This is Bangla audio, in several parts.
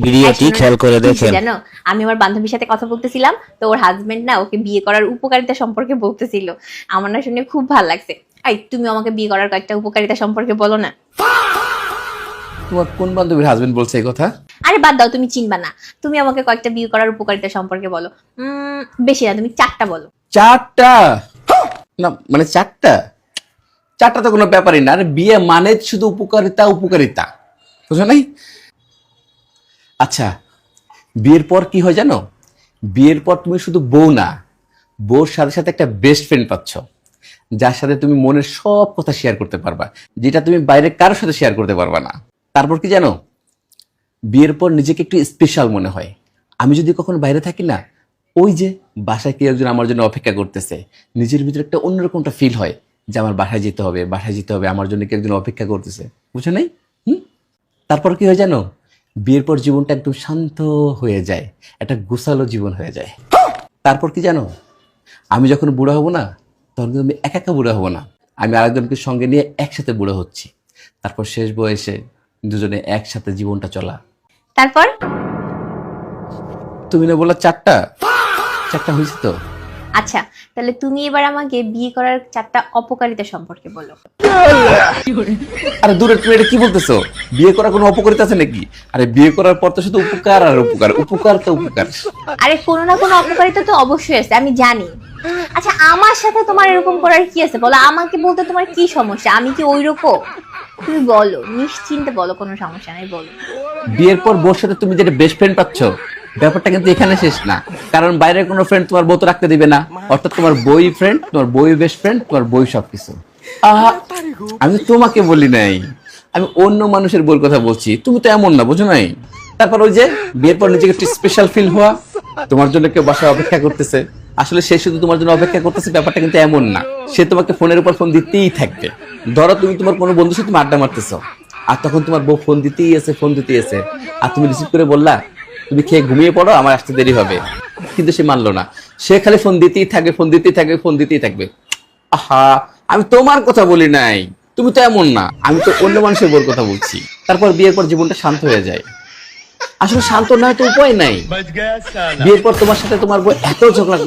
ভিডিওটি খেয়াল করে দেখেন। জানো, আমি আমার বান্ধবীর সাথে কথা বলতেছিলাম, তো ওর হাজবেন্ড না ওকে বিয়ে করার উপকারিতা সম্পর্কে বলতেছিল। আমার না শুনে খুব ভালো লাগছে। এই তুমি আমাকে বিয়ে করার কয়েকটা উপকারিতা সম্পর্কে বলো না। তোমার কোন বান্ধবীর হাজবেন্ড বলছে এই কথা? আরে বাদ দাও, তুমি চিনবা না। তুমি আমাকে কয়েকটা বিয়ে করার উপকারিতা সম্পর্কে বলো। বেশি না, তুমি 4টা বলো। 4টা? না মানে 4টা তো কোনো ব্যাপারই না। আরে বিয়ে মানে শুধু উপকারিতা উপকারিতা, বুঝো নাই? আচ্ছা, বিয়ের পর কি হয় জানো? বিয়ের পর তুমি শুধু বউ না, বউর সাথে সাথে একটা বেস্ট ফ্রেন্ড পাচ্ছ, যার সাথে তুমি মনের সব কথা শেয়ার করতে পারবা, যেটা তুমি বাইরে কারোর সাথে শেয়ার করতে পারবা না। তারপর কি জানো, বিয়ের পর নিজেকে একটু স্পেশাল মনে হয়। আমি যদি কখনো বাইরে থাকি না, ওই যে বাসায় কেউ একজন আমার জন্য অপেক্ষা করতেছে, নিজের ভিতরে একটা অন্যরকমটা ফিল হয় যে আমার বাসায় যেতে হবে, বাসায় যেতে হবে, আমার জন্য কেউ একজন অপেক্ষা করতেছে, বুঝো নাই? তারপর কি হয় জানো, বিয়ের পর জীবনটা একদম শান্ত হয়ে যায়, একটা গোছালো জীবন হয়ে যায়। তারপর কি জানো, আমি যখন বুড়া হব না, তখন কিন্তু আমি একা একা বুড়া হব না, আমি আরেকজনকে সঙ্গে নিয়ে একসাথে বুড়া হচ্ছি। তারপর শেষ বয়সে দুজনে একসাথে জীবনটা চলা। তারপর তুমি না বললা 4টা হয়েছে তো? আচ্ছা, তাহলে তুমি এবার আমাকে বিয়ে করার 4টা অপকারিতা সম্পর্কে বলো। আরে দূরে, তুমি এটা কি বলতেছো? বিয়ে করার কোনো অপকারিতা আছে নাকি? আরে বিয়ে করার পর তো শুধু উপকার আর উপকার, উপকার তো উপকার। আরে কোনো না কোনো অপকারিতা তো অবশ্যই আছে, আমি জানি। আচ্ছা, আমার সাথে তোমার এরকম করার কি আছে বলো? আমাকে বলতে তোমার কি সমস্যা? আমি কি ওইরকম? তুমি বলো, নিশ্চিন্তে বলো, কোনো সমস্যা নাই, বলো। বিয়ের পর বউর সাথে তুমি যেটা বেস্ট ফ্রেন্ড পাচ্ছ, ব্যাপারটা কিন্তু এখানে শেষ না। কারণ বাইরের কোনো ফ্রেন্ড তোমার বউ তো রাখতে দিবে না। অর্থাৎ তোমার বই ফ্রেন্ড, তোমার বই বেস্ট ফ্রেন্ড, তোমার বই সবকিছু। আহা, আমি তো তোমাকে বলি নাই, আমি অন্য মানুষের বউর কথা বলছি। তুমি তো এমন না, বুঝো নাই? তারপর ওই যে বিয়ের পর নিজেকে একটু স্পেশাল ফিল হওয়া, তোমার জন্য কেউ বাসায় অপেক্ষা করতেছে, আসলে সে শুধু তোমার জন্য অপেক্ষা করতেছে ব্যাপারটা কিন্তু এমন না। সে তোমাকে ফোনের উপর ফোন দিতেই থাকবে। ধরো তুমি তোমার কোনো বন্ধুর সাথে আড্ডা মারতেছো, আর তখন তোমার বউ ফোন দিতেই আছে, আর তুমি রিসিভ করে বললা তুমি খেয়ে ঘুমিয়ে পড়ো, আমার আসতে দেরি হবে, কিন্তু সে মানলো না। সে খালি ফোন দিতেই থাকবে। আহা, আমি তোমার কথা বলি নাই, তুমি তো এমন না, আমি তো অন্য মানুষের বউর কথা বলছি। তারপর বিয়ের পর জীবনটা শান্ত হয়ে যায়। আসলে শান্ত না হয় তো উপায় নাই। বিয়ের পর তোমার সাথে তোমার বউ এত ঝগড়া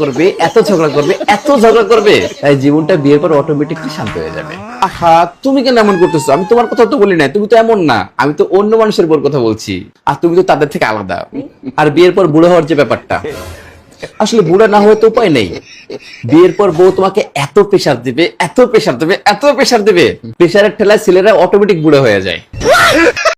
করবে, তাই জীবনটা বিয়ের পর অটোমেটিকলি শান্ত হয়ে যাবে। আহা, তুমি কেন এমন করতেছো? আমি তোমার কথা তো বলি নাই, তুমি তো এমন না, আমি তো অন্য মানুষের বউর কথা বলছি, আর তুমি তো তাদের থেকে আলাদা। আর বিয়ের পর বুড়ো হওয়ার যে ব্যাপারটা, আসলে বুড়া না হয়ে তো উপায় নেই। বিয়ের পর বউ তোমাকে এত প্রেশার দিবে, প্রেশারের ঠেলায় ছেলেরা অটোমেটিক বুড়ো হয়ে যায়।